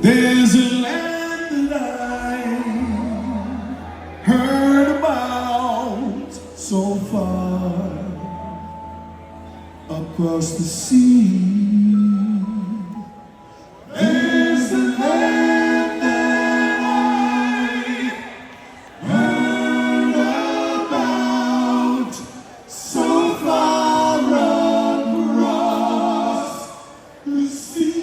There's a land that I heard about so far across the sea. There's a land that I heard about so far across the sea.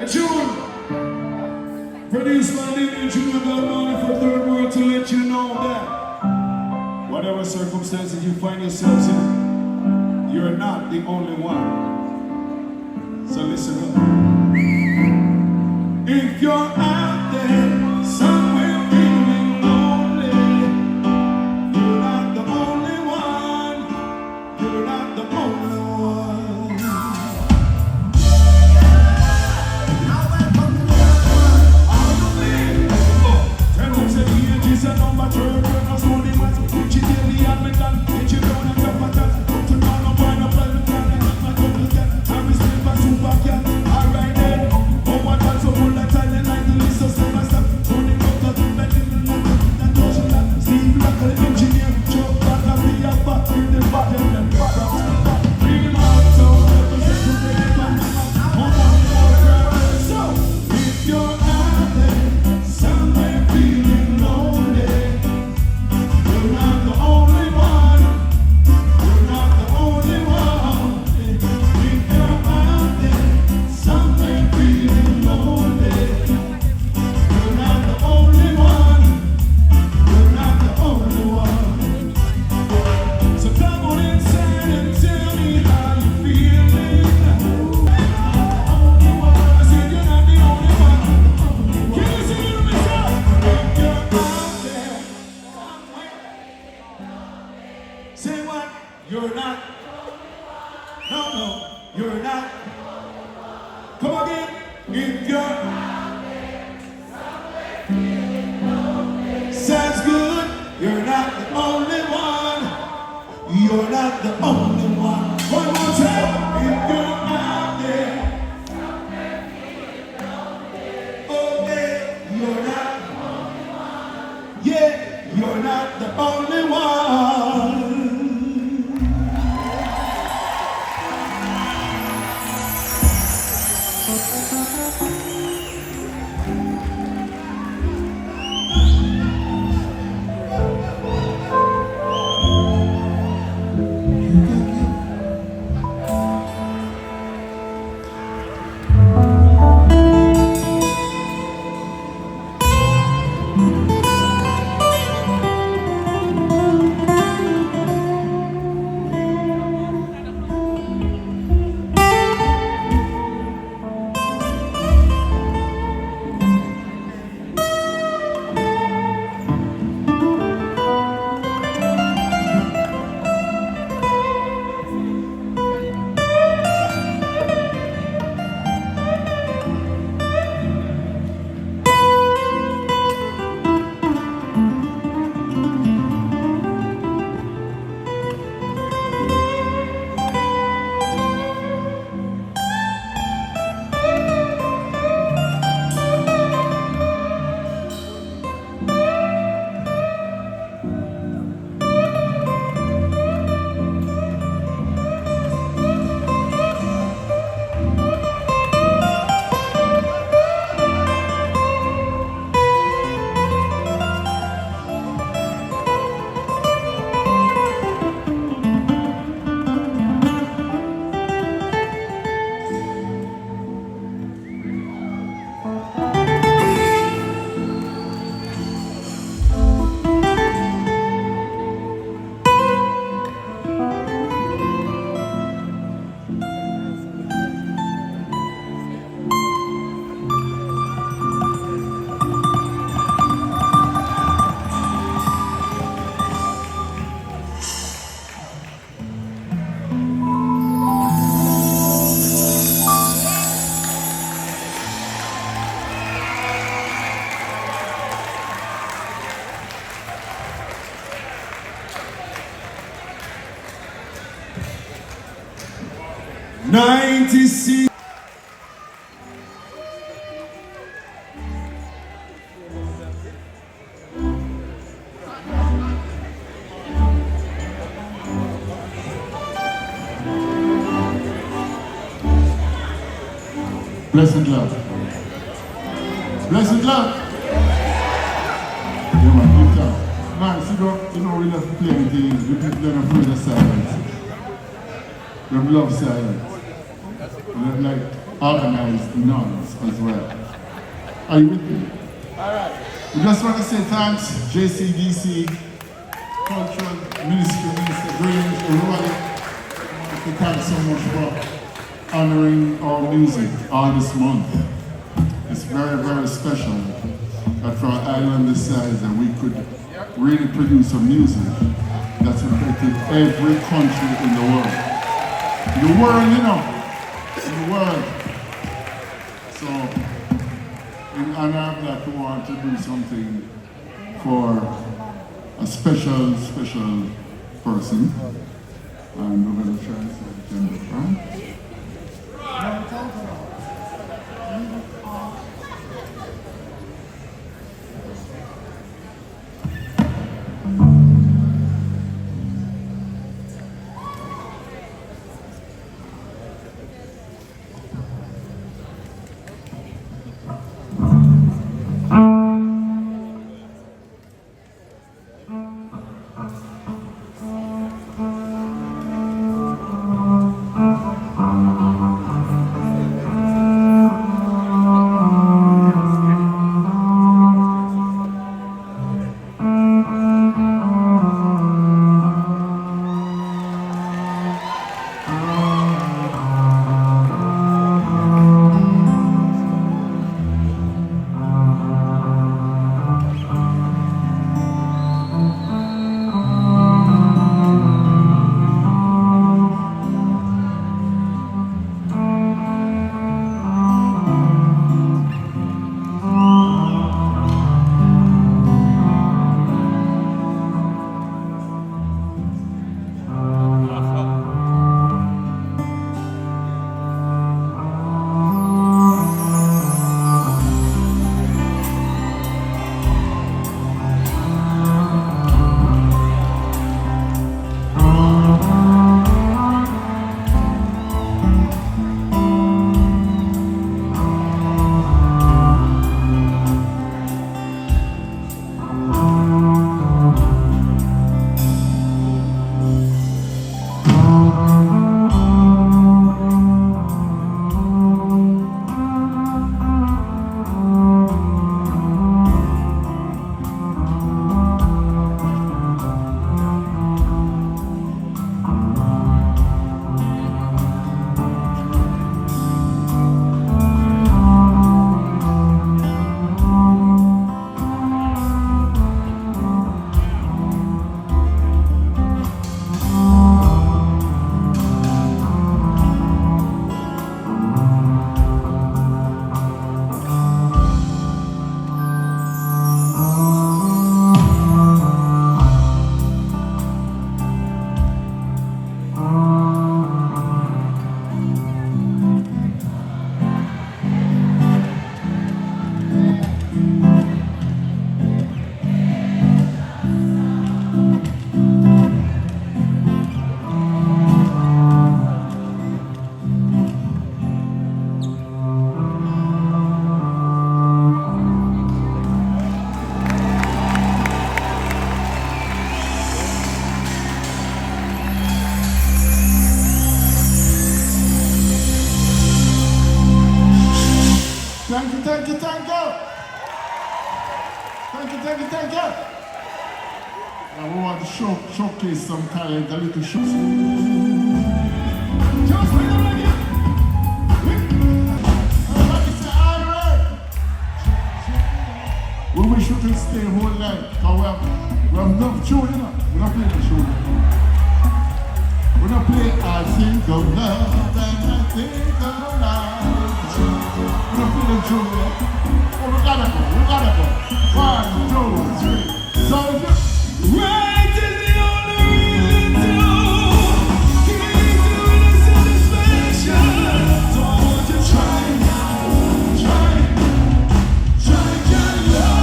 tune produced by Lady Junior Galmani for Third World to let you know that whatever circumstances you find yourselves in, you're not the only one. So listen up. If you're out there somewhere feeling lonely, you're not the only one. You're not the only one. All the men, tell them say the ages are number 12, we're not only ones. Put you daily and me done, put you down and top of that. Put you down and wind up like the planet, my double cat. I'm a super super cat. Alright then, oh what was so full of talent like the list of step by step. Only got to do better than that notion that Steve Black, the engineer, Joe Black, and the upper, in the bottom, and the bottom. Real hard, so represent the day, man. So, if you're out there, somewhere feeling lonely, you're not the only one. You're not the only one. If you're out there, somewhere feeling lonely, you're not the only one. You're not the only one. So come on inside and tell me how you feeling. I said you're not the only one. Can you sing it to me, sir? If you're out there somewhere, say what? You're not. No, no, you're not. Come again. If you're sounds good. You're not the only one. You're not the only one. One more time. If you're out there, okay, you're not. Yeah, you're not the only one. '96. Blessed love. Blessed love. Yeah, man, keep that. Man, see, you know, we love to play with things. We people don't afraid of silence. We love silence. and I'd like to organize the nuns as well. Are you with me? All right. We just want to say thanks, JCDC, Cultural Ministry, Minister Grange, everybody. Thanks so much for honoring our music all this month. It's very, very special that for an island this size that we could really produce some music that's affected every country in the world. In the world, you know, in the world. So, in honor of that, we want to do something for a special, special person. And we're going to try and see if we can do it, right? Thank you, thank you, thank you. Thank you, thank you, thank you. And we want to showcase some talent, a little show. Just wait a minute. Everybody say, all right. We wish we could stay whole night. However, we have enough show, you know. We're not playing the show. We're not playing I think of love and I think of life. We're not playing the show yet. Oh, we gotta go. 1, 2, 3. So right is the only reason to give me the satisfaction. So I want you to try your love.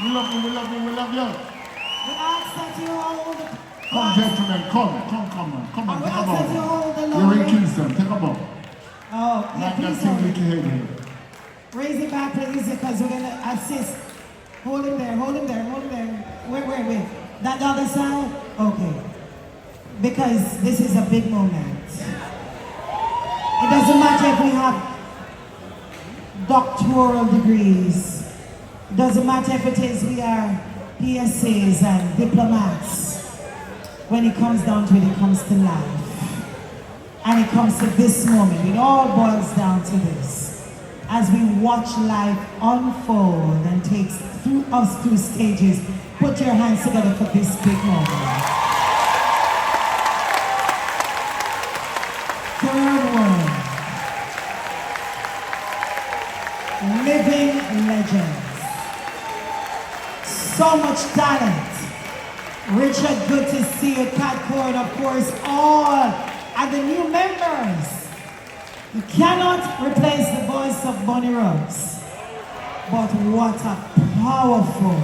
We love you, we love you, we love you. We ask that you hold. Come, gentlemen, come on, come on, We take a ask that you bow. hold the You're in Lord. Kingston, take a bow. Oh, yeah, Like that please thing hold Mickey it. Head here. Raise it back, please, because we're gonna assist. Hold him there, hold him there, hold him there. Wait. That the other side? Okay. Because this is a big moment. It doesn't matter if we have doctoral degrees. It doesn't matter if it is we are PSAs and diplomats. When it comes down to it, it comes to life. And it comes to this moment. It all boils down to this. As we watch life unfold and takes us through stages, put your hands together for this big moment. Third one. Living legends. So much talent. Richard, good to see you. Cat Cord, of course, all. And the new members. You cannot replace the voice of Bonnie Rose. But what a powerful